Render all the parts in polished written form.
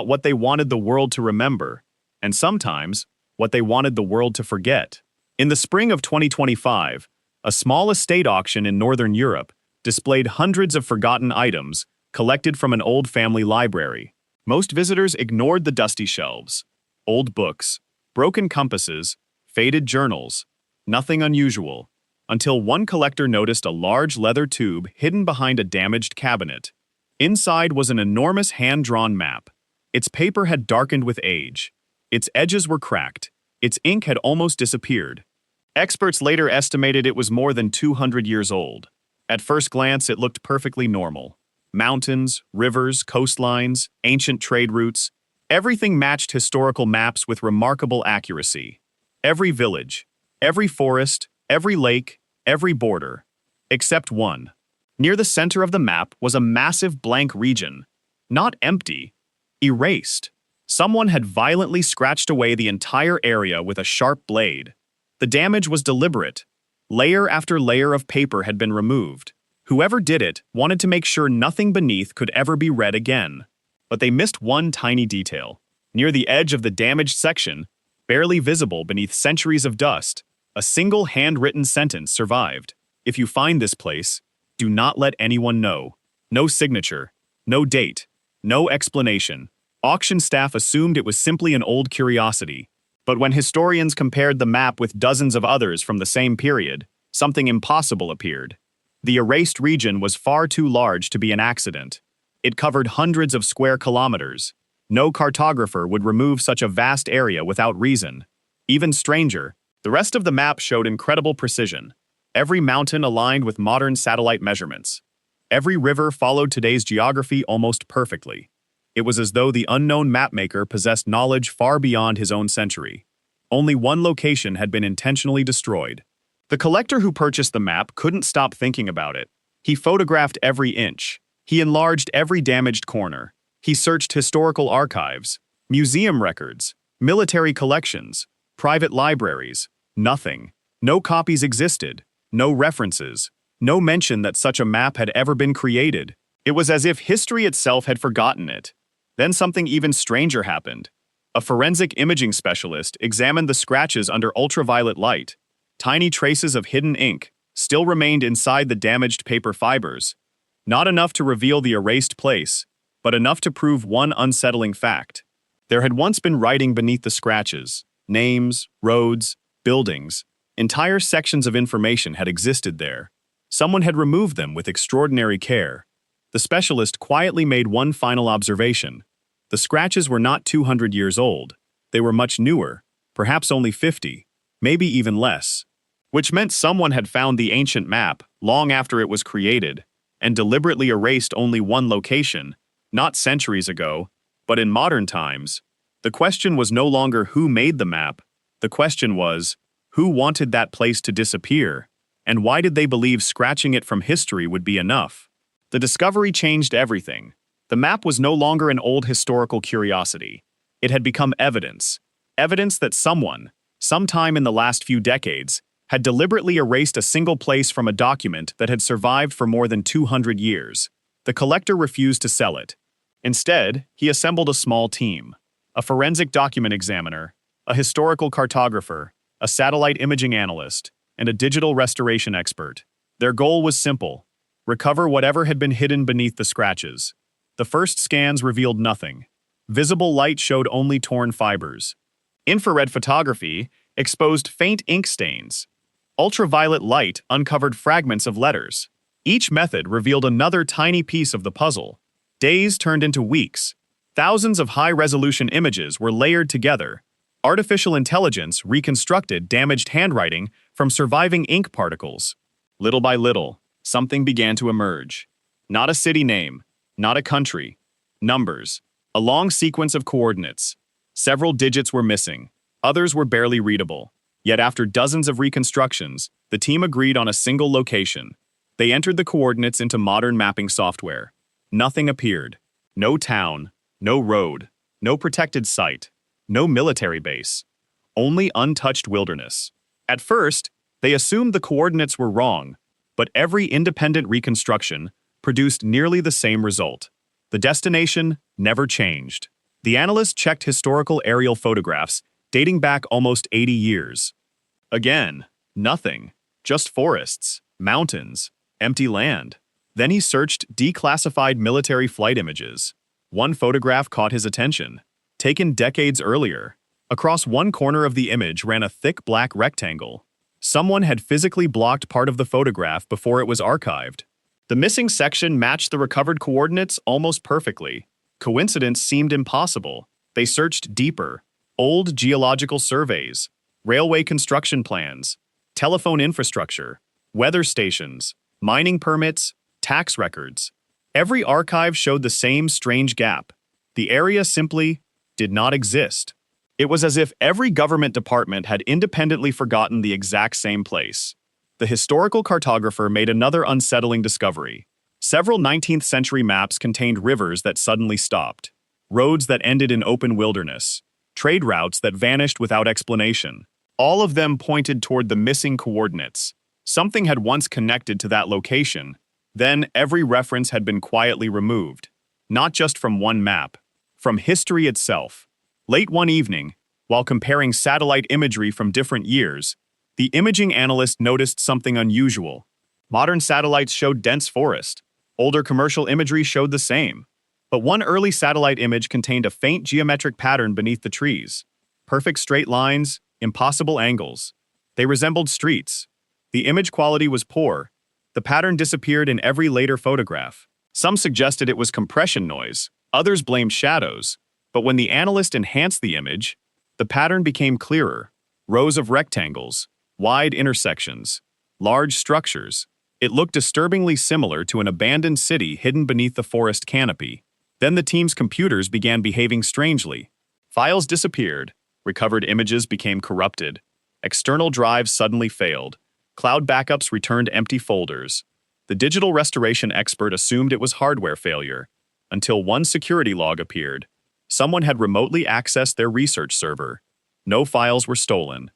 what they wanted the world to remember, and sometimes what they wanted the world to forget. In the spring of 2025, a small estate auction in Northern Europe displayed hundreds of forgotten items collected from an old family library. Most visitors ignored the dusty shelves. Old books, broken compasses, faded journals, nothing unusual, until one collector noticed a large leather tube hidden behind a damaged cabinet. Inside was an enormous hand-drawn map. Its paper had darkened with age. Its edges were cracked. Its ink had almost disappeared. Experts later estimated it was more than 200 years old. At first glance, it looked perfectly normal. Mountains, rivers, coastlines, ancient trade routes, everything matched historical maps with remarkable accuracy. Every village, every forest, every lake, every border, except one. Near the center of the map was a massive blank region, not empty, erased. Someone had violently scratched away the entire area with a sharp blade. The damage was deliberate. Layer after layer of paper had been removed. Whoever did it wanted to make sure nothing beneath could ever be read again. But they missed one tiny detail. Near the edge of the damaged section, barely visible beneath centuries of dust, a single handwritten sentence survived. If you find this place, do not let anyone know. No signature, no date, no explanation. Auction staff assumed it was simply an old curiosity. But when historians compared the map with dozens of others from the same period, something impossible appeared. The erased region was far too large to be an accident. It covered hundreds of square kilometers. No cartographer would remove such a vast area without reason. Even stranger, the rest of the map showed incredible precision. Every mountain aligned with modern satellite measurements. Every river followed today's geography almost perfectly. It was as though the unknown mapmaker possessed knowledge far beyond his own century. Only one location had been intentionally destroyed. The collector who purchased the map couldn't stop thinking about it. He photographed every inch. He enlarged every damaged corner. He searched historical archives, museum records, military collections, private libraries. Nothing. No copies existed. No references. No mention that such a map had ever been created. It was as if history itself had forgotten it. Then something even stranger happened. A forensic imaging specialist examined the scratches under ultraviolet light. Tiny traces of hidden ink still remained inside the damaged paper fibers. Not enough to reveal the erased place, but enough to prove one unsettling fact. There had once been writing beneath the scratches. Names, roads, buildings. Entire sections of information had existed there. Someone had removed them with extraordinary care. The specialist quietly made one final observation. The scratches were not 200 years old. They were much newer, perhaps only 50, maybe even less. Which meant someone had found the ancient map long after it was created and deliberately erased only one location, not centuries ago, but in modern times. The question was no longer who made the map. The question was, who wanted that place to disappear, and why did they believe scratching it from history would be enough? The discovery changed everything. The map was no longer an old historical curiosity. It had become evidence. Evidence that someone, sometime in the last few decades, had deliberately erased a single place from a document that had survived for more than 200 years. The collector refused to sell it. Instead, he assembled a small team: a forensic document examiner, a historical cartographer, a satellite imaging analyst, and a digital restoration expert. Their goal was simple: recover whatever had been hidden beneath the scratches. The first scans revealed nothing. Visible light showed only torn fibers. Infrared photography exposed faint ink stains. Ultraviolet light uncovered fragments of letters. Each method revealed another tiny piece of the puzzle. Days turned into weeks. Thousands of high-resolution images were layered together. Artificial intelligence reconstructed damaged handwriting from surviving ink particles. Little by little, something began to emerge. Not a city name, not a country. Numbers. A long sequence of coordinates. Several digits were missing. Others were barely readable. Yet after dozens of reconstructions, the team agreed on a single location. They entered the coordinates into modern mapping software. Nothing appeared. No town, no road, no protected site, no military base. Only untouched wilderness. At first, they assumed the coordinates were wrong, but every independent reconstruction produced nearly the same result. The destination never changed. The analyst checked historical aerial photographs dating back almost 80 years. Again, nothing. Just forests, mountains, empty land. Then he searched declassified military flight images. One photograph caught his attention, taken decades earlier. Across one corner of the image ran a thick black rectangle. Someone had physically blocked part of the photograph before it was archived. The missing section matched the recovered coordinates almost perfectly. Coincidence seemed impossible. They searched deeper. Old geological surveys, railway construction plans, telephone infrastructure, weather stations, mining permits, tax records. Every archive showed the same strange gap. The area simply did not exist. It was as if every government department had independently forgotten the exact same place. The historical cartographer made another unsettling discovery. Several 19th century maps contained rivers that suddenly stopped, roads that ended in open wilderness, trade routes that vanished without explanation. All of them pointed toward the missing coordinates. Something had once connected to that location. Then every reference had been quietly removed. Not just from one map, from history itself. Late one evening, while comparing satellite imagery from different years, the imaging analyst noticed something unusual. Modern satellites showed dense forest. Older commercial imagery showed the same. But one early satellite image contained a faint geometric pattern beneath the trees. Perfect straight lines, impossible angles. They resembled streets. The image quality was poor. The pattern disappeared in every later photograph. Some suggested it was compression noise. Others blamed shadows. But when the analyst enhanced the image, the pattern became clearer. Rows of rectangles, wide intersections, large structures. It looked disturbingly similar to an abandoned city hidden beneath the forest canopy. Then the team's computers began behaving strangely. Files disappeared, recovered images became corrupted, external drives suddenly failed, cloud backups returned empty folders. The digital restoration expert assumed it was hardware failure, until one security log appeared. Someone had remotely accessed their research server. No files were stolen.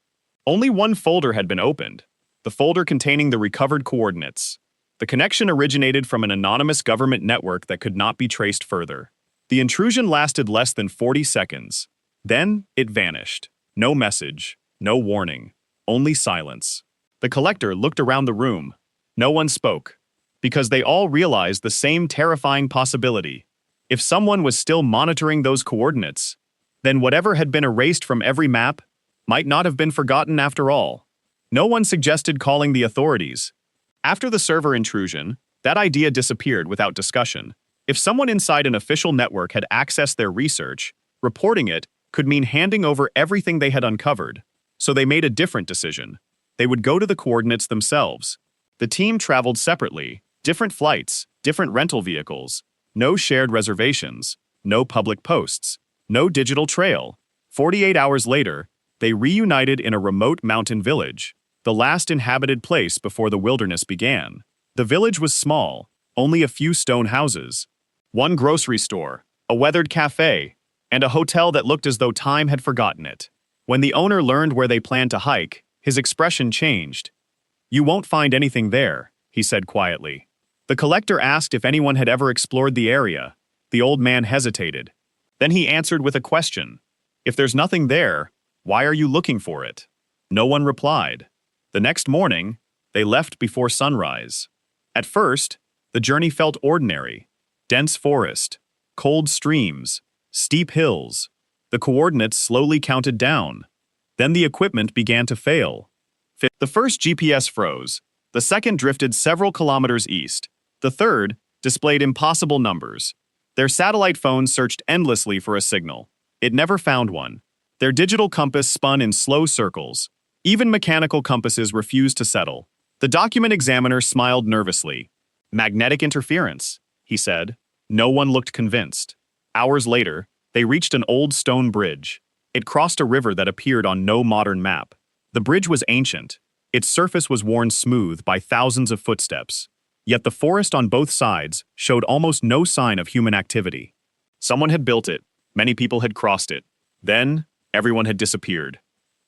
Only one folder had been opened, the folder containing the recovered coordinates. The connection originated from an anonymous government network that could not be traced further. The intrusion lasted less than 40 seconds. Then, it vanished. No message, no warning, only silence. The collector looked around the room. No one spoke, because they all realized the same terrifying possibility. If someone was still monitoring those coordinates, then whatever had been erased from every map might not have been forgotten after all. No one suggested calling the authorities. After the server intrusion, that idea disappeared without discussion. If someone inside an official network had accessed their research, reporting it could mean handing over everything they had uncovered. So they made a different decision. They would go to the coordinates themselves. The team traveled separately, different flights, different rental vehicles, no shared reservations, no public posts, no digital trail. 48 hours later, they reunited in a remote mountain village, the last inhabited place before the wilderness began. The village was small, only a few stone houses, one grocery store, a weathered cafe, and a hotel that looked as though time had forgotten it. When the owner learned where they planned to hike, his expression changed. "You won't find anything there," he said quietly. The collector asked if anyone had ever explored the area. The old man hesitated. Then he answered with a question. "If there's nothing there, why are you looking for it?" No one replied. The next morning, they left before sunrise. At first, the journey felt ordinary. Dense forest, cold streams, steep hills. The coordinates slowly counted down. Then the equipment began to fail. The first GPS froze. The second drifted several kilometers east. The third displayed impossible numbers. Their satellite phones searched endlessly for a signal. It never found one. Their digital compass spun in slow circles. Even mechanical compasses refused to settle. The document examiner smiled nervously. "Magnetic interference," he said. No one looked convinced. Hours later, they reached an old stone bridge. It crossed a river that appeared on no modern map. The bridge was ancient. Its surface was worn smooth by thousands of footsteps. Yet the forest on both sides showed almost no sign of human activity. Someone had built it. Many people had crossed it. Then, everyone had disappeared.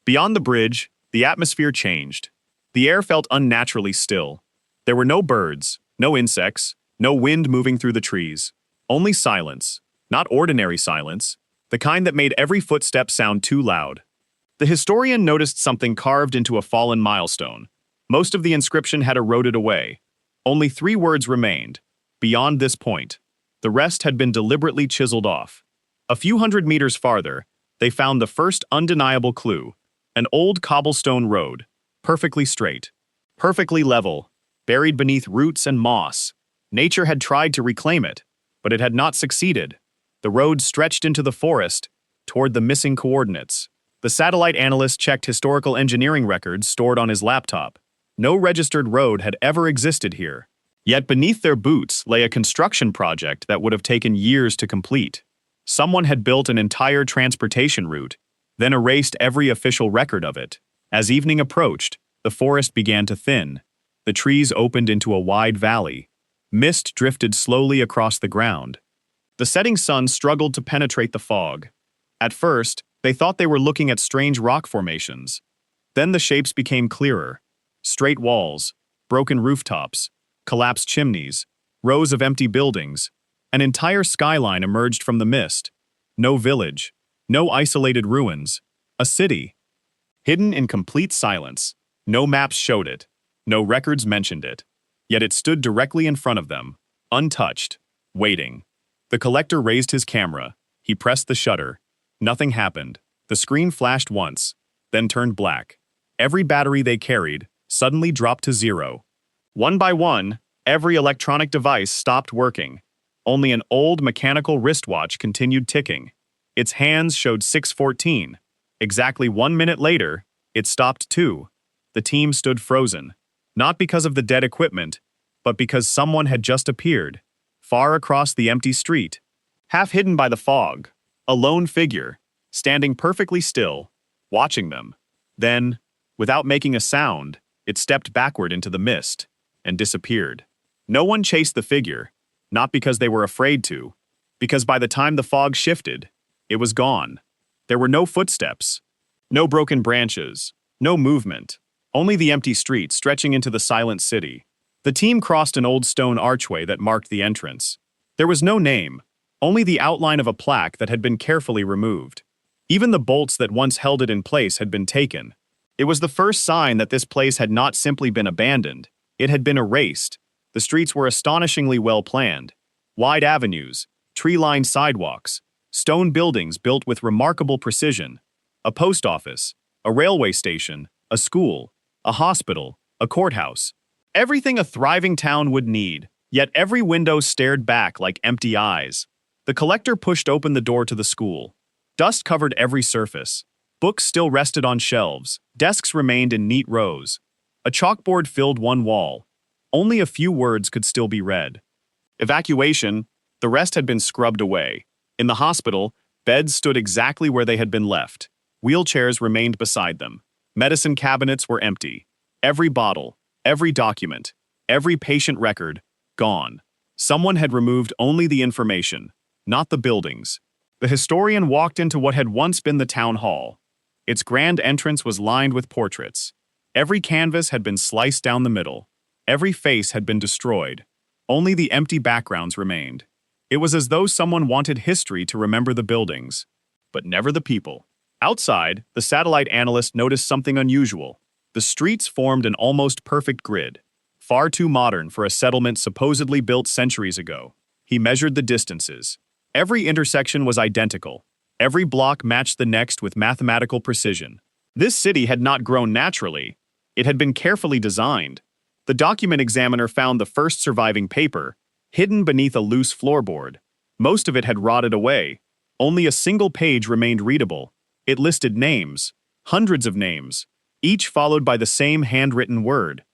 Beyond the bridge, the atmosphere changed. The air felt unnaturally still. There were no birds, no insects, no wind moving through the trees. Only silence. Not ordinary silence, the kind that made every footstep sound too loud. The historian noticed something carved into a fallen milestone. Most of the inscription had eroded away. Only 3 words remained: beyond this point. The rest had been deliberately chiseled off. A few hundred meters farther, they found the first undeniable clue: an old cobblestone road, perfectly straight, perfectly level, buried beneath roots and moss. Nature had tried to reclaim it, but it had not succeeded. The road stretched into the forest, toward the missing coordinates. The satellite analyst checked historical engineering records stored on his laptop. No registered road had ever existed here. Yet beneath their boots lay a construction project that would have taken years to complete. Someone had built an entire transportation route, then erased every official record of it. As evening approached, the forest began to thin. The trees opened into a wide valley. Mist drifted slowly across the ground. The setting sun struggled to penetrate the fog. At first, they thought they were looking at strange rock formations. Then the shapes became clearer. Straight walls, broken rooftops, collapsed chimneys, rows of empty buildings. An entire skyline emerged from the mist. No village, no isolated ruins. A city. Hidden in complete silence. No maps showed it. No records mentioned it. Yet it stood directly in front of them, untouched, waiting. The collector raised his camera. He pressed the shutter. Nothing happened. The screen flashed once, then turned black. Every battery they carried suddenly dropped to 0. One by one, every electronic device stopped working. Only an old mechanical wristwatch continued ticking. Its hands showed 6:14. Exactly 1 minute later, it stopped too. The team stood frozen, not because of the dead equipment, but because someone had just appeared, far across the empty street, half hidden by the fog, a lone figure, standing perfectly still, watching them. Then, without making a sound, it stepped backward into the mist and disappeared. No one chased the figure, not because they were afraid to, because by the time the fog shifted, it was gone. There were no footsteps, no broken branches, no movement, only the empty street stretching into the silent city. The team crossed an old stone archway that marked the entrance. There was no name, only the outline of a plaque that had been carefully removed. Even the bolts that once held it in place had been taken. It was the first sign that this place had not simply been abandoned, it had been erased. The streets were astonishingly well planned. Wide avenues, tree-lined sidewalks, stone buildings built with remarkable precision. A post office, a railway station, a school, a hospital, a courthouse. Everything a thriving town would need, yet every window stared back like empty eyes. The collector pushed open the door to the school. Dust covered every surface. Books still rested on shelves. Desks remained in neat rows. A chalkboard filled one wall. Only a few words could still be read. Evacuation, the rest had been scrubbed away. In the hospital, beds stood exactly where they had been left. Wheelchairs remained beside them. Medicine cabinets were empty. Every bottle, every document, every patient record, gone. Someone had removed only the information, not the buildings. The historian walked into what had once been the town hall. Its grand entrance was lined with portraits. Every canvas had been sliced down the middle. Every face had been destroyed. Only the empty backgrounds remained. It was as though someone wanted history to remember the buildings, but never the people. Outside, the satellite analyst noticed something unusual. The streets formed an almost perfect grid, far too modern for a settlement supposedly built centuries ago. He measured the distances. Every intersection was identical. Every block matched the next with mathematical precision. This city had not grown naturally. It had been carefully designed. The document examiner found the first surviving paper, hidden beneath a loose floorboard. Most of it had rotted away. Only a single page remained readable. It listed names, hundreds of names, each followed by the same handwritten word.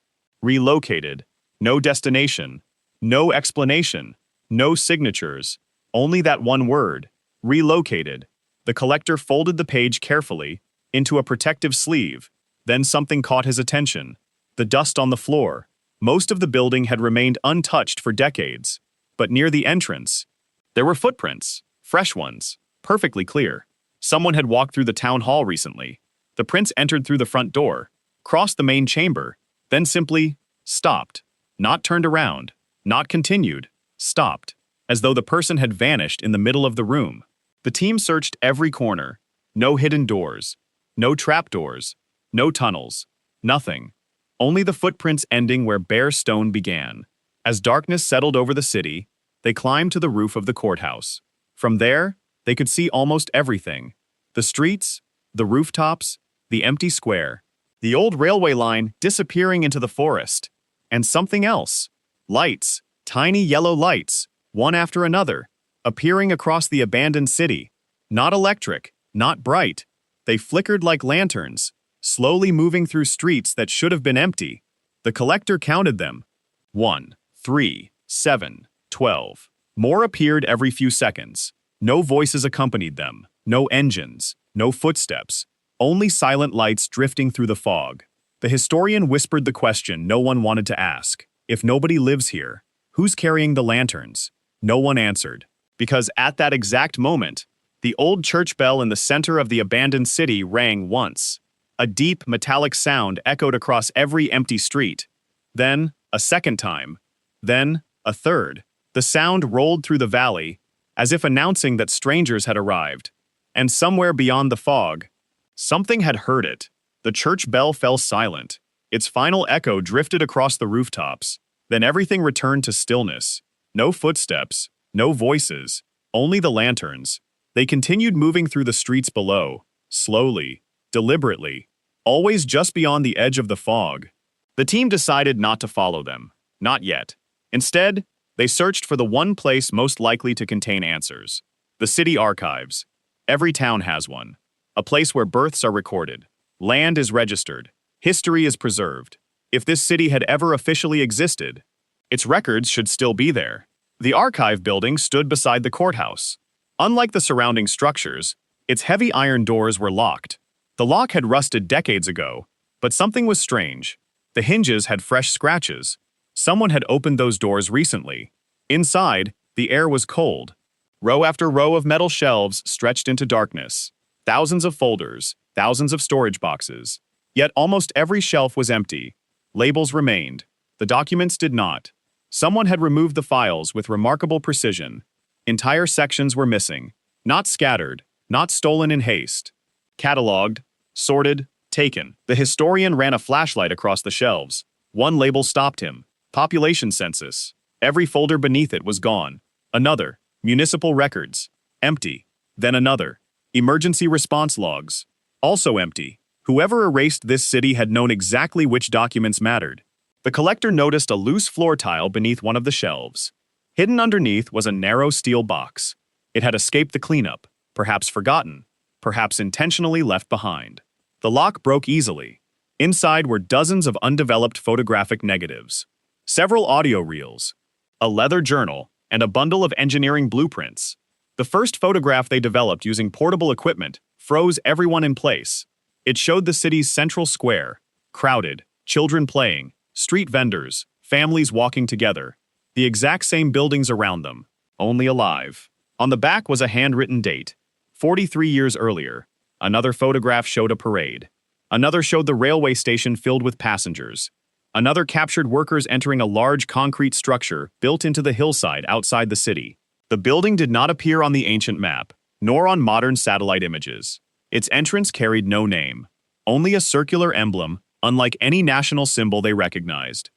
Relocated. No destination. No explanation. No signatures. Only that one word. Relocated. The collector folded the page carefully into a protective sleeve. Then something caught his attention. The dust on the floor. Most of the building had remained untouched for decades. But near the entrance, there were footprints, fresh ones, perfectly clear. Someone had walked through the town hall recently. The prince entered through the front door, crossed the main chamber, then simply stopped. Not turned around, not continued, stopped, as though the person had vanished in the middle of the room. The team searched every corner. No hidden doors. No trapdoors. No tunnels. Nothing. Only the footprints ending where bare stone began. As darkness settled over the city, they climbed to the roof of the courthouse. From there, they could see almost everything. The streets, the rooftops, the empty square, the old railway line disappearing into the forest, and something else. Lights, tiny yellow lights, one after another, appearing across the abandoned city. Not electric, not bright. They flickered like lanterns, slowly moving through streets that should have been empty. The collector counted them. 1, 3, 7, 12. More appeared every few seconds. No voices accompanied them, no engines, no footsteps, only silent lights drifting through the fog. The historian whispered the question no one wanted to ask. If nobody lives here, who's carrying the lanterns? No one answered, because at that exact moment, the old church bell in the center of the abandoned city rang once. A deep, metallic sound echoed across every empty street. Then, a second time. Then, a third. The sound rolled through the valley, as if announcing that strangers had arrived. And somewhere beyond the fog, something had heard it. The church bell fell silent. Its final echo drifted across the rooftops. Then everything returned to stillness. No footsteps, no voices, only the lanterns. They continued moving through the streets below, slowly, deliberately, always just beyond the edge of the fog. The team decided not to follow them. Not yet. Instead, they searched for the one place most likely to contain answers. The city archives. Every town has one. A place where births are recorded. Land is registered. History is preserved. If this city had ever officially existed, its records should still be there. The archive building stood beside the courthouse. Unlike the surrounding structures, its heavy iron doors were locked. The lock had rusted decades ago, but something was strange. The hinges had fresh scratches. Someone had opened those doors recently. Inside, the air was cold. Row after row of metal shelves stretched into darkness. Thousands of folders, thousands of storage boxes. Yet almost every shelf was empty. Labels remained. The documents did not. Someone had removed the files with remarkable precision. Entire sections were missing. Not scattered, not stolen in haste. Cataloged, sorted, taken. The historian ran a flashlight across the shelves. One label stopped him. Population census. Every folder beneath it was gone. Another. Municipal records. Empty. Then another. Emergency response logs. Also empty. Whoever erased this city had known exactly which documents mattered. The collector noticed a loose floor tile beneath one of the shelves. Hidden underneath was a narrow steel box. It had escaped the cleanup, perhaps forgotten, perhaps intentionally left behind. The lock broke easily. Inside were dozens of undeveloped photographic negatives, several audio reels, a leather journal, and a bundle of engineering blueprints. The first photograph they developed using portable equipment froze everyone in place. It showed the city's central square, crowded, children playing, street vendors, families walking together. The exact same buildings around them, only alive. On the back was a handwritten date, 43 years earlier. Another photograph showed a parade. Another showed the railway station filled with passengers. Another captured workers entering a large concrete structure built into the hillside outside the city. The building did not appear on the ancient map, nor on modern satellite images. Its entrance carried no name, only a circular emblem, unlike any national symbol they recognized.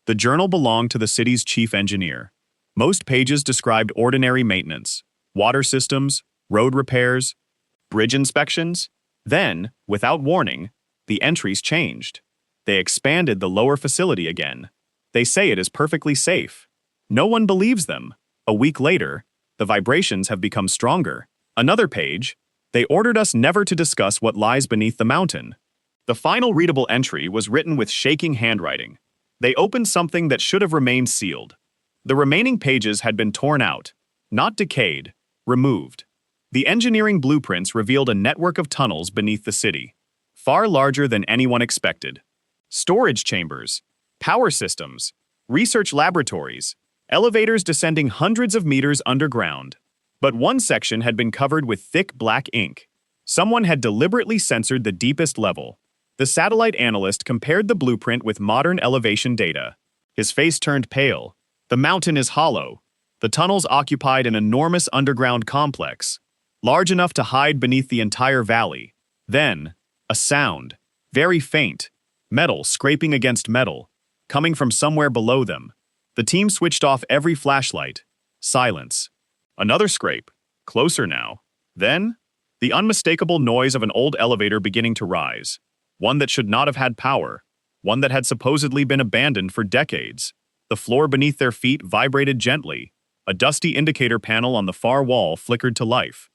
The journal belonged to the city's chief engineer. Most pages described ordinary maintenance, water systems, road repairs, bridge inspections. Then, without warning, the entries changed. They expanded the lower facility again. They say it is perfectly safe. No one believes them. A week later, the vibrations have become stronger. Another page, they ordered us never to discuss what lies beneath the mountain. The final readable entry was written with shaking handwriting. They opened something that should have remained sealed. The remaining pages had been torn out, not decayed, removed. The engineering blueprints revealed a network of tunnels beneath the city, far larger than anyone expected. Storage chambers, power systems, research laboratories, elevators descending hundreds of meters underground. But one section had been covered with thick black ink. Someone had deliberately censored the deepest level. The satellite analyst compared the blueprint with modern elevation data. His face turned pale. The mountain is hollow. The tunnels occupied an enormous underground complex. large enough to hide beneath the entire valley. Then, a sound, very faint, metal scraping against metal, coming from somewhere below them. The team switched off every flashlight. Silence. Another scrape, closer now. Then, the unmistakable noise of an old elevator beginning to rise. One that should not have had power. One that had supposedly been abandoned for decades. The floor beneath their feet vibrated gently. A dusty indicator panel on the far wall flickered to life.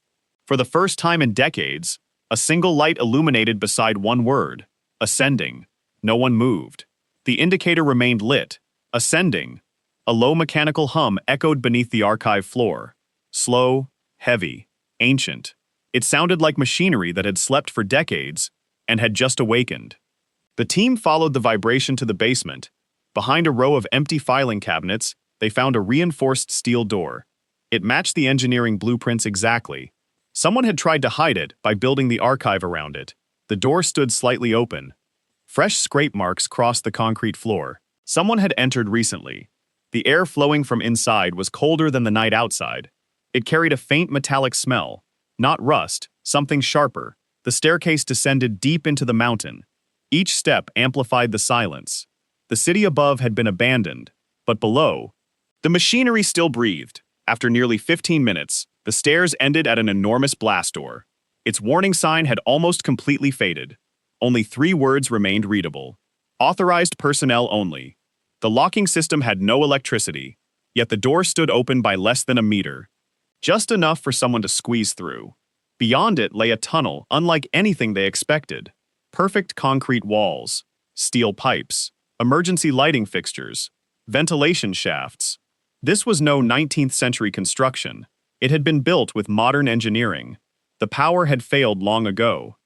For the first time in decades, a single light illuminated beside one word, ascending. No one moved. The indicator remained lit, ascending. A low mechanical hum echoed beneath the archive floor. Slow, heavy, ancient. It sounded like machinery that had slept for decades and had just awakened. The team followed the vibration to the basement. Behind a row of empty filing cabinets, they found a reinforced steel door. It matched the engineering blueprints exactly. Someone had tried to hide it by building the archive around it. The door stood slightly open. Fresh scrape marks crossed the concrete floor. Someone had entered recently. The air flowing from inside was colder than the night outside. It carried a faint metallic smell. Not rust, something sharper. The staircase descended deep into the mountain. Each step amplified the silence. The city above had been abandoned, but below, the machinery still breathed. After nearly 15 minutes, the stairs ended at an enormous blast door. Its warning sign had almost completely faded. Only 3 words remained readable. Authorized personnel only. The locking system had no electricity, yet the door stood open by less than a meter. Just enough for someone to squeeze through. Beyond it lay a tunnel unlike anything they expected. Perfect concrete walls, steel pipes, emergency lighting fixtures, ventilation shafts. This was no 19th century construction. It had been built with modern engineering. The power had failed long ago.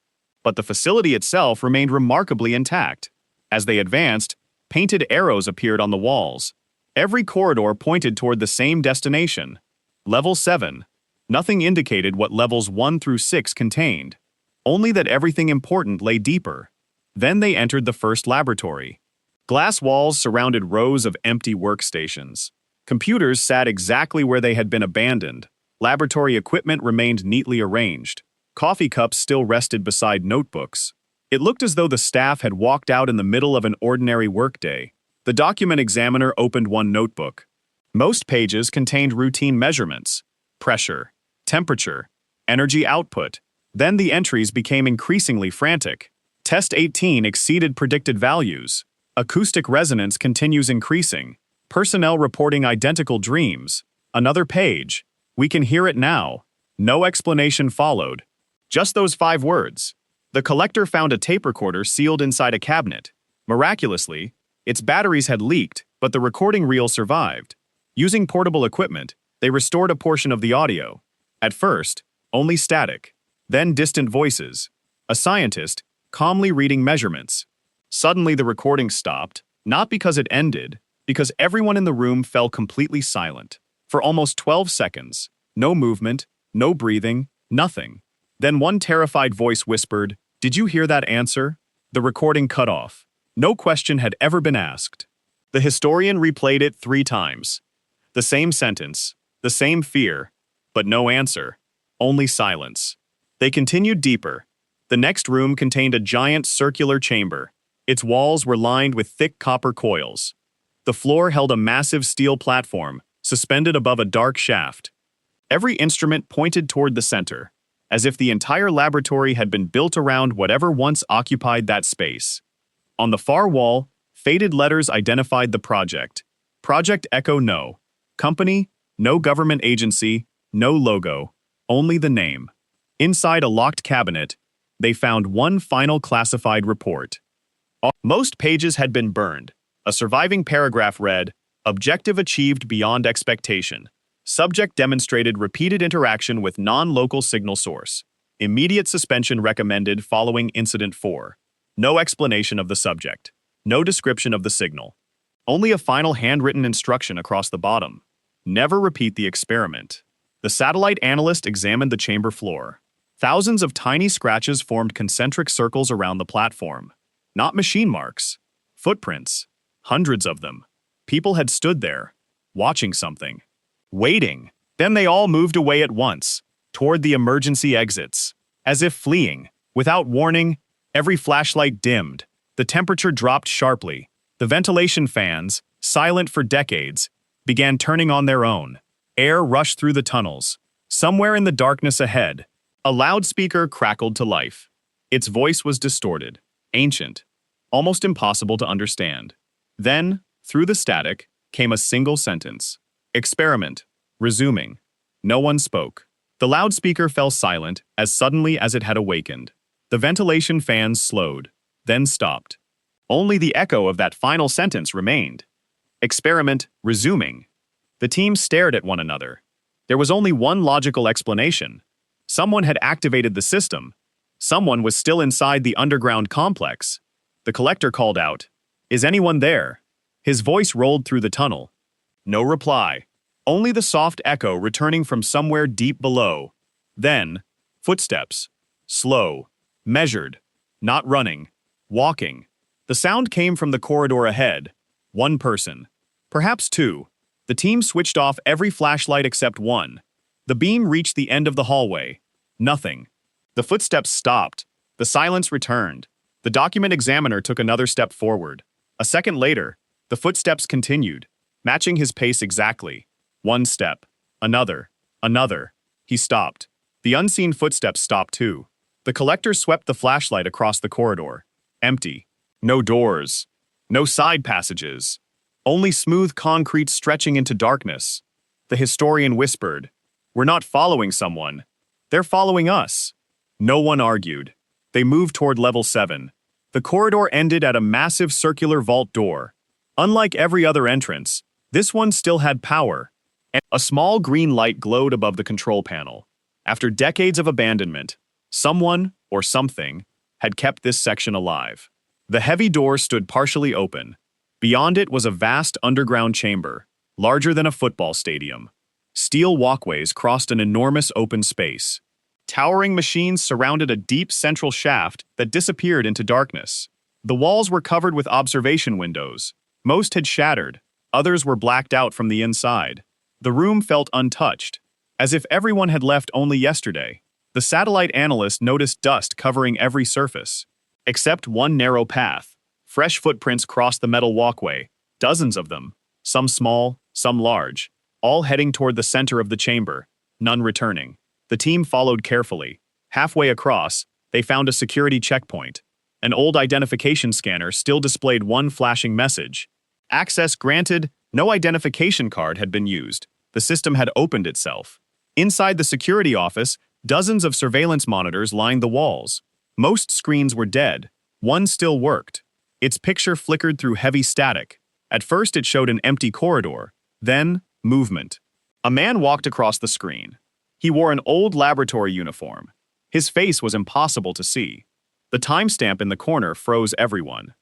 But the facility itself remained remarkably intact. As they advanced, painted arrows appeared on the walls. Every corridor pointed toward the same destination. Level 7. Nothing indicated what levels 1 through 6 contained. Only that everything important lay deeper. Then they entered the first laboratory. Glass walls surrounded rows of empty workstations. Computers sat exactly where they had been abandoned. Laboratory equipment remained neatly arranged. Coffee cups still rested beside notebooks. It looked as though the staff had walked out in the middle of an ordinary workday. The document examiner opened one notebook. Most pages contained routine measurements: pressure, temperature, energy output. Then the entries became increasingly frantic. Test 18 exceeded predicted values. Acoustic resonance continues increasing. Personnel reporting identical dreams. Another page. We can hear it now. No explanation followed. Just those 5 words. The collector found a tape recorder sealed inside a cabinet. Miraculously, its batteries had leaked, but the recording reel survived. Using portable equipment, they restored a portion of the audio. At first, only static. Then distant voices. A scientist, calmly reading measurements. Suddenly the recording stopped, not because it ended, because everyone in the room fell completely silent. For almost 12 seconds, no movement, no breathing, nothing. Then one terrified voice whispered, "Did you hear that answer?" The recording cut off. No question had ever been asked. The historian replayed it 3 times. The same sentence, the same fear, but no answer. Only silence. They continued deeper. The next room contained a giant circular chamber. Its walls were lined with thick copper coils. The floor held a massive steel platform, suspended above a dark shaft. Every instrument pointed toward the center, as if the entire laboratory had been built around whatever once occupied that space. On the far wall, faded letters identified the project. Project Echo No. Company, no government agency, no logo, only the name. Inside a locked cabinet, they found one final classified report. Most pages had been burned. A surviving paragraph read, "Objective achieved beyond expectation. Subject demonstrated repeated interaction with non-local signal source. Immediate suspension recommended following Incident 4. No explanation of the subject. No description of the signal. Only a final handwritten instruction across the bottom. Never repeat the experiment." The satellite analyst examined the chamber floor. Thousands of tiny scratches formed concentric circles around the platform. Not machine marks. Footprints. Hundreds of them. People had stood there, watching something. Waiting. Then they all moved away at once. toward the emergency exits. As if fleeing, without warning, every flashlight dimmed. The temperature dropped sharply. The ventilation fans, silent for decades, began turning on their own. Air rushed through the tunnels. Somewhere in the darkness ahead, a loudspeaker crackled to life. Its voice was distorted, ancient, almost impossible to understand. Then, through the static, came a single sentence. Experiment. Resuming. No one spoke. The loudspeaker fell silent as suddenly as it had awakened. The ventilation fans slowed, then stopped. Only the echo of that final sentence remained. Experiment resuming. The team stared at one another. There was only one logical explanation. Someone had activated the system. Someone was still inside the underground complex. The collector called out, "Is anyone there?" His voice rolled through the tunnel. No reply. Only the soft echo returning from somewhere deep below. Then, footsteps. Slow. Measured. Not running. Walking. The sound came from the corridor ahead. One person. Perhaps two. The team switched off every flashlight except one. The beam reached the end of the hallway. Nothing. The footsteps stopped. The silence returned. The document examiner took another step forward. A second later, the footsteps continued, matching his pace exactly. One step. Another. Another. He stopped. The unseen footsteps stopped too. The collector swept the flashlight across the corridor. Empty. No doors. No side passages. Only smooth concrete stretching into darkness. The historian whispered, "We're not following someone. They're following us." No one argued. They moved toward level 7. The corridor ended at a massive circular vault door. Unlike every other entrance, this one still had power. A small green light glowed above the control panel. After decades of abandonment, someone, or something, had kept this section alive. The heavy door stood partially open. Beyond it was a vast underground chamber, larger than a football stadium. Steel walkways crossed an enormous open space. Towering machines surrounded a deep central shaft that disappeared into darkness. The walls were covered with observation windows. Most had shattered, others were blacked out from the inside. The room felt untouched, as if everyone had left only yesterday. The satellite analyst noticed dust covering every surface. Except one narrow path. Fresh footprints crossed the metal walkway, dozens of them, some small, some large, all heading toward the center of the chamber, none returning. The team followed carefully. Halfway across, they found a security checkpoint. An old identification scanner still displayed one flashing message. Access granted, no identification card had been used. The system had opened itself. Inside the security office, dozens of surveillance monitors lined the walls. Most screens were dead. One still worked. Its picture flickered through heavy static. At first it showed an empty corridor. Then, movement. A man walked across the screen. He wore an old laboratory uniform. His face was impossible to see. The timestamp in the corner froze everyone.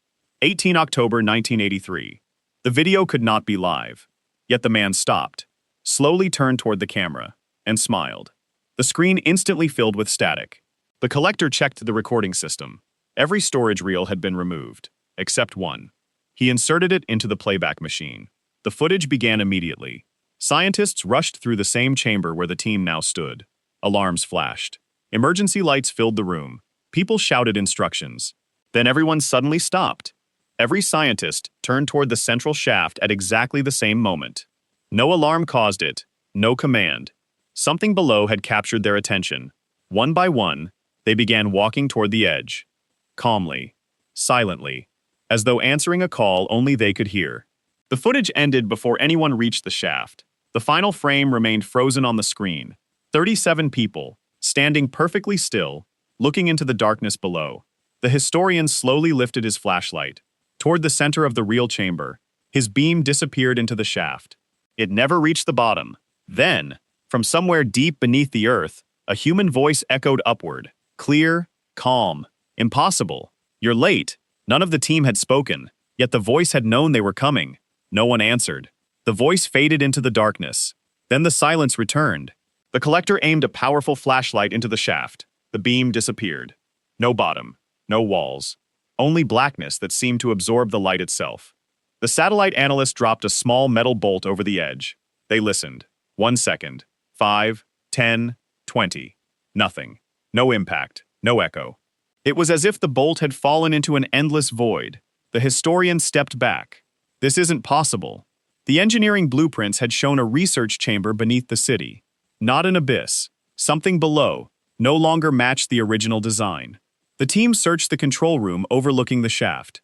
18 October 1983. The video could not be live. Yet the man stopped, slowly turned toward the camera, and smiled. The screen instantly filled with static. The collector checked the recording system. Every storage reel had been removed, except one. He inserted it into the playback machine. The footage began immediately. Scientists rushed through the same chamber where the team now stood. Alarms flashed. Emergency lights filled the room. People shouted instructions. Then everyone suddenly stopped. Every scientist turned toward the central shaft at exactly the same moment. No alarm caused it, no command. Something below had captured their attention. One by one, they began walking toward the edge. Calmly, silently, as though answering a call only they could hear. The footage ended before anyone reached the shaft. The final frame remained frozen on the screen. 37 people, standing perfectly still, looking into the darkness below. The historian slowly lifted his flashlight. Toward the center of the real chamber, his beam disappeared into the shaft. It never reached the bottom. Then, from somewhere deep beneath the earth, a human voice echoed upward. Clear, calm, impossible. You're late. None of the team had spoken, yet the voice had known they were coming. No one answered. The voice faded into the darkness. Then the silence returned. The collector aimed a powerful flashlight into the shaft. The beam disappeared. No bottom, no walls. Only blackness that seemed to absorb the light itself. The satellite analyst dropped a small metal bolt over the edge. They listened. 1 second. 5, 10, 20. Nothing. No impact. No echo. It was as if the bolt had fallen into an endless void. The historian stepped back. This isn't possible. The engineering blueprints had shown a research chamber beneath the city. Not an abyss. Something below no longer matched the original design. The team searched the control room overlooking the shaft.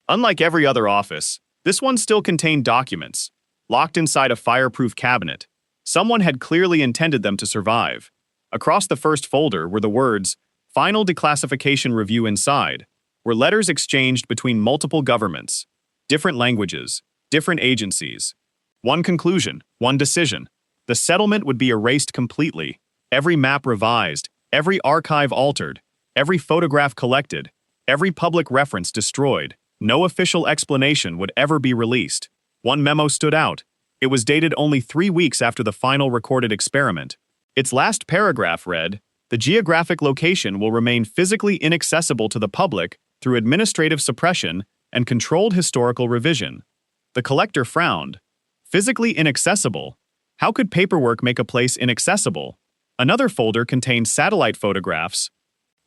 Unlike every other office, this one still contained documents, locked inside a fireproof cabinet. Someone had clearly intended them to survive. Across the first folder were the words, "Final Declassification Review." Inside were letters exchanged between multiple governments, different languages, different agencies. One conclusion, one decision. The settlement would be erased completely, every map revised, every archive altered, every photograph collected, every public reference destroyed. No official explanation would ever be released. One memo stood out. It was dated only 3 weeks after the final recorded experiment. Its last paragraph read, "The geographic location will remain physically inaccessible to the public through administrative suppression and controlled historical revision." The collector frowned. Physically inaccessible? How could paperwork make a place inaccessible? Another folder contained satellite photographs.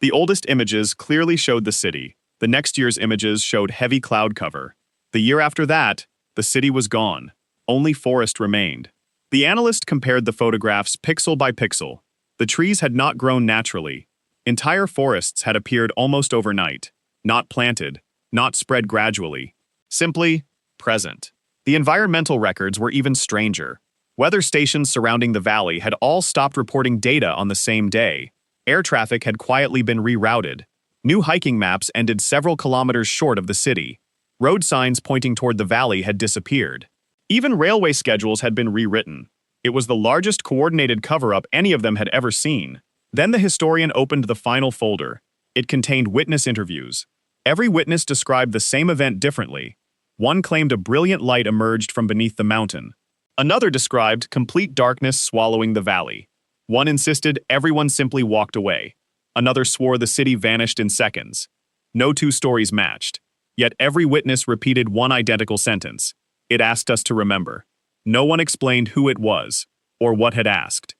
The oldest images clearly showed the city. The next year's images showed heavy cloud cover. The year after that, the city was gone. Only forest remained. The analyst compared the photographs pixel by pixel. The trees had not grown naturally. Entire forests had appeared almost overnight. Not planted, not spread gradually. Simply present. The environmental records were even stranger. Weather stations surrounding the valley had all stopped reporting data on the same day. Air traffic had quietly been rerouted. New hiking maps ended several kilometers short of the city. Road signs pointing toward the valley had disappeared. Even railway schedules had been rewritten. It was the largest coordinated cover-up any of them had ever seen. Then the historian opened the final folder. It contained witness interviews. Every witness described the same event differently. One claimed a brilliant light emerged from beneath the mountain. Another described complete darkness swallowing the valley. One insisted everyone simply walked away. Another swore the city vanished in seconds. No two stories matched. Yet every witness repeated one identical sentence. It asked us to remember. No one explained who it was, or what had asked.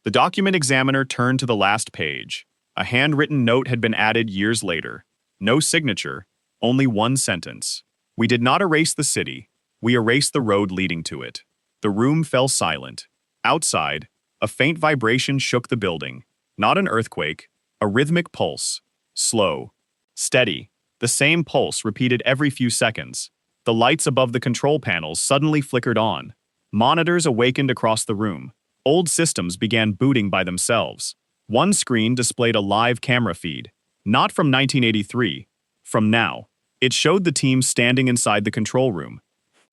The document examiner turned to the last page. A handwritten note had been added years later. No signature, only one sentence. "We did not erase the city. We erased the road leading to it." The room fell silent. Outside, a faint vibration shook the building. Not an earthquake, a rhythmic pulse. Slow. Steady. The same pulse repeated every few seconds. The lights above the control panels suddenly flickered on. Monitors awakened across the room. Old systems began booting by themselves. One screen displayed a live camera feed. Not from 1983. From now. It showed the team standing inside the control room.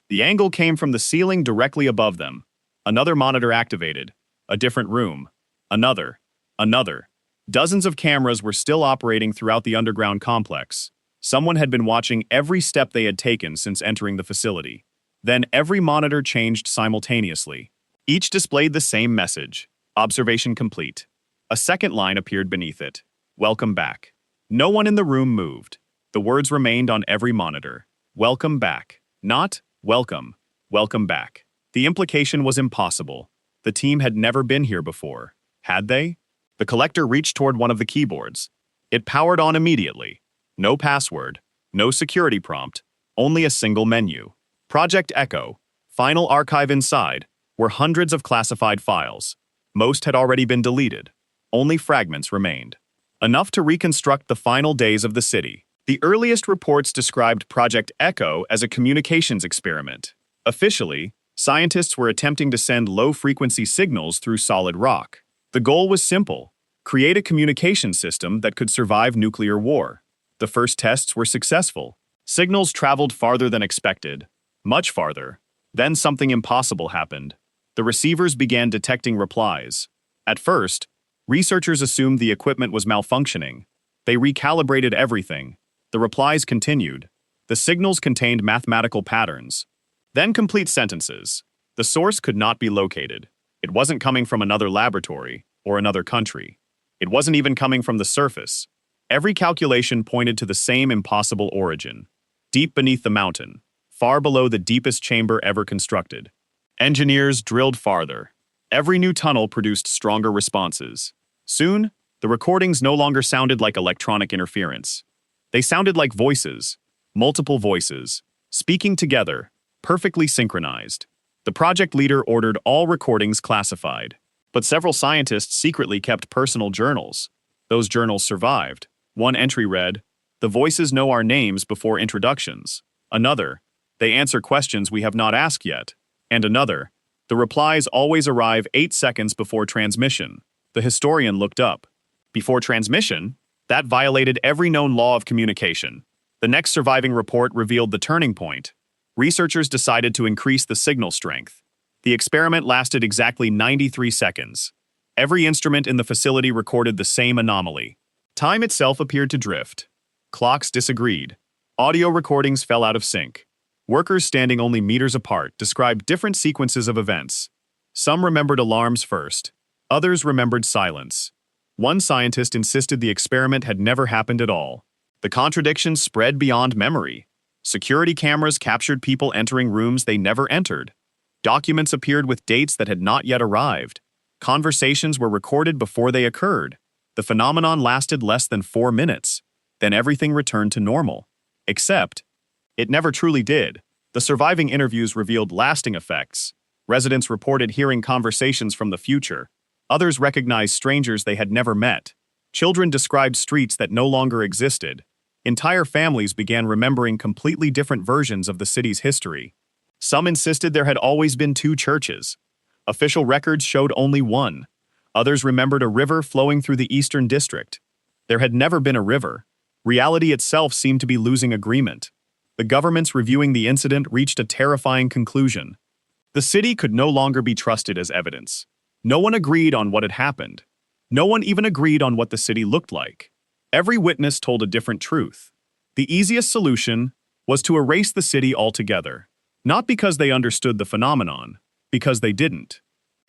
The angle came from the ceiling directly above them. Another monitor activated. A different room. Another. Another. Dozens of cameras were still operating throughout the underground complex. Someone had been watching every step they had taken since entering the facility. Then every monitor changed simultaneously. Each displayed the same message. Observation complete. A second line appeared beneath it. Welcome back. No one in the room moved. The words remained on every monitor. Welcome back. Not welcome. Welcome back. The implication was impossible. The team had never been here before. Had they? The collector reached toward one of the keyboards. It powered on immediately. No password, no security prompt, only a single menu. Project Echo. Final archive inside were hundreds of classified files. Most had already been deleted. Only fragments remained. Enough to reconstruct the final days of the city. The earliest reports described Project Echo as a communications experiment. Officially, scientists were attempting to send low-frequency signals through solid rock. The goal was simple: create a communication system that could survive nuclear war. The first tests were successful. Signals traveled farther than expected. Much farther. Then something impossible happened. The receivers began detecting replies. At first, researchers assumed the equipment was malfunctioning. They recalibrated everything. The replies continued. The signals contained mathematical patterns. Then complete sentences. The source could not be located. It wasn't coming from another laboratory or another country. It wasn't even coming from the surface. Every calculation pointed to the same impossible origin. Deep beneath the mountain, far below the deepest chamber ever constructed. Engineers drilled farther. Every new tunnel produced stronger responses. Soon, the recordings no longer sounded like electronic interference. They sounded like voices, multiple voices, speaking together, perfectly synchronized. The project leader ordered all recordings classified, but several scientists secretly kept personal journals. Those journals survived. One entry read, "The voices know our names before introductions." Another, "They answer questions we have not asked yet." And another, "The replies always arrive 8 seconds before transmission." The historian looked up. Before transmission? That violated every known law of communication. The next surviving report revealed the turning point. Researchers decided to increase the signal strength. The experiment lasted exactly 93 seconds. Every instrument in the facility recorded the same anomaly. Time itself appeared to drift. Clocks disagreed. Audio recordings fell out of sync. Workers standing only meters apart described different sequences of events. Some remembered alarms first. Others remembered silence. One scientist insisted the experiment had never happened at all. The contradictions spread beyond memory. Security cameras captured people entering rooms they never entered. Documents appeared with dates that had not yet arrived. Conversations were recorded before they occurred. The phenomenon lasted less than 4 minutes. Then everything returned to normal. Except, it never truly did. The surviving interviews revealed lasting effects. Residents reported hearing conversations from the future. Others recognized strangers they had never met. Children described streets that no longer existed. Entire families began remembering completely different versions of the city's history. Some insisted there had always been 2 churches. Official records showed only one. Others remembered a river flowing through the eastern district. There had never been a river. Reality itself seemed to be losing agreement. The governments reviewing the incident reached a terrifying conclusion. The city could no longer be trusted as evidence. No one agreed on what had happened. No one even agreed on what the city looked like. Every witness told a different truth. The easiest solution was to erase the city altogether. Not because they understood the phenomenon, because they didn't.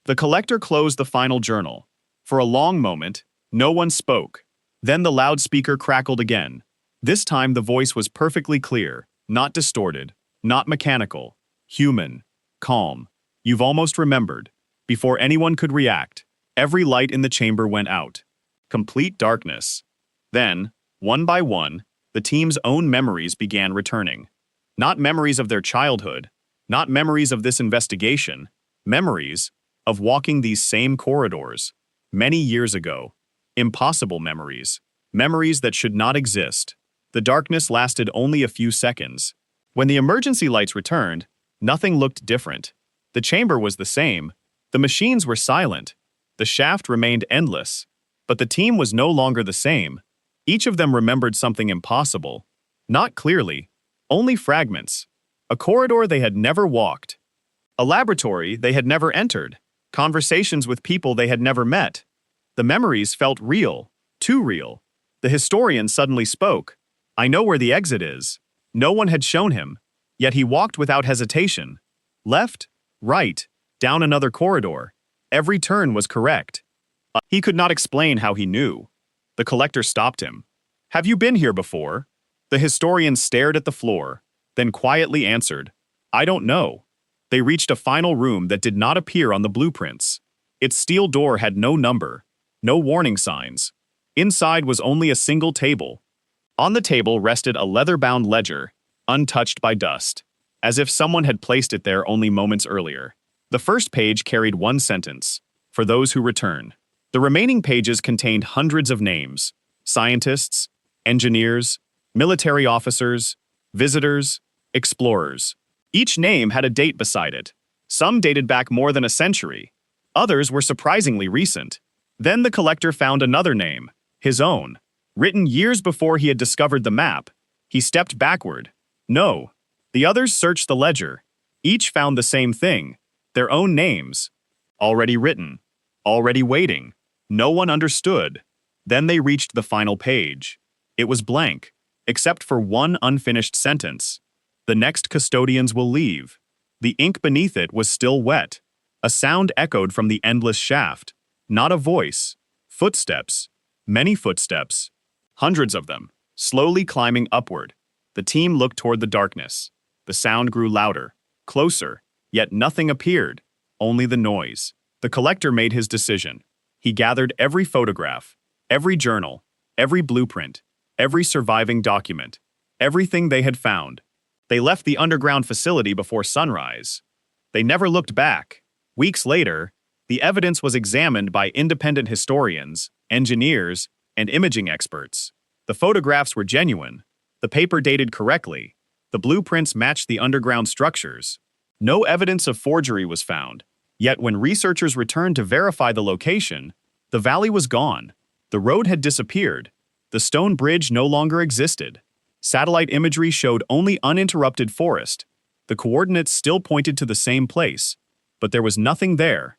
The collector closed the final journal. For a long moment, no one spoke. Then the loudspeaker crackled again. This time the voice was perfectly clear, not distorted, not mechanical, human, calm. "You've almost remembered." Before anyone could react, every light in the chamber went out. Complete darkness. Then, one by one, the team's own memories began returning. Not memories of their childhood, not memories of this investigation, memories of walking these same corridors many years ago. Impossible memories. Memories that should not exist. The darkness lasted only a few seconds. When the emergency lights returned, nothing looked different. The chamber was the same. The machines were silent. The shaft remained endless. But the team was no longer the same. Each of them remembered something impossible. Not clearly. Only fragments. A corridor they had never walked. A laboratory they had never entered. Conversations with people they had never met. The memories felt real. Too real. The historian suddenly spoke. "I know where the exit is." No one had shown him. Yet he walked without hesitation. Left, right, down another corridor. Every turn was correct. He could not explain how he knew. The collector stopped him. "Have you been here before?" The historian stared at the floor, then quietly answered, "I don't know." They reached a final room that did not appear on the blueprints. Its steel door had no number, no warning signs. Inside was only a single table. On the table rested a leather-bound ledger, untouched by dust, as if someone had placed it there only moments earlier. The first page carried one sentence, "For those who return." The remaining pages contained hundreds of names: scientists, engineers, military officers, visitors, explorers. Each name had a date beside it. Some dated back more than a century. Others were surprisingly recent. Then the collector found another name, his own, written years before he had discovered the map. He stepped backward. No. The others searched the ledger. Each found the same thing, their own names. Already written. Already waiting. No one understood. Then they reached the final page. It was blank, except for one unfinished sentence. "The next custodians will leave." The ink beneath it was still wet. A sound echoed from the endless shaft. Not a voice. Footsteps. Many footsteps. Hundreds of them, slowly climbing upward. The team looked toward the darkness. The sound grew louder, closer, yet nothing appeared, only the noise. The collector made his decision. He gathered every photograph, every journal, every blueprint, every surviving document, everything they had found. They left the underground facility before sunrise. They never looked back. Weeks later, the evidence was examined by independent historians, engineers, and imaging experts. The photographs were genuine. The paper dated correctly. The blueprints matched the underground structures. No evidence of forgery was found. Yet when researchers returned to verify the location, the valley was gone. The road had disappeared. The stone bridge no longer existed. Satellite imagery showed only uninterrupted forest. The coordinates still pointed to the same place, but there was nothing there.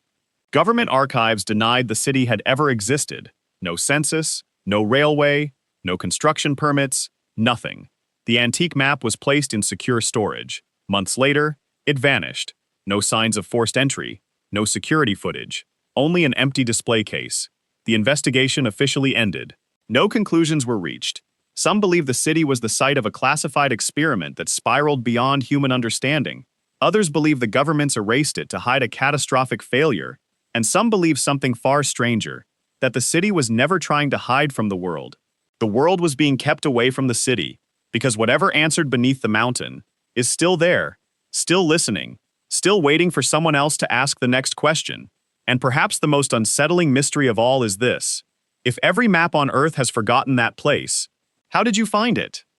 Government archives denied the city had ever existed. No census, no railway, no construction permits, nothing. The antique map was placed in secure storage. Months later, it vanished. No signs of forced entry, no security footage, only an empty display case. The investigation officially ended. No conclusions were reached. Some believe the city was the site of a classified experiment that spiraled beyond human understanding. Others believe the governments erased it to hide a catastrophic failure. And some believe something far stranger, that the city was never trying to hide from the world. The world was being kept away from the city, because whatever answered beneath the mountain is still there, still listening, still waiting for someone else to ask the next question. And perhaps the most unsettling mystery of all is this: if every map on Earth has forgotten that place, how did you find it?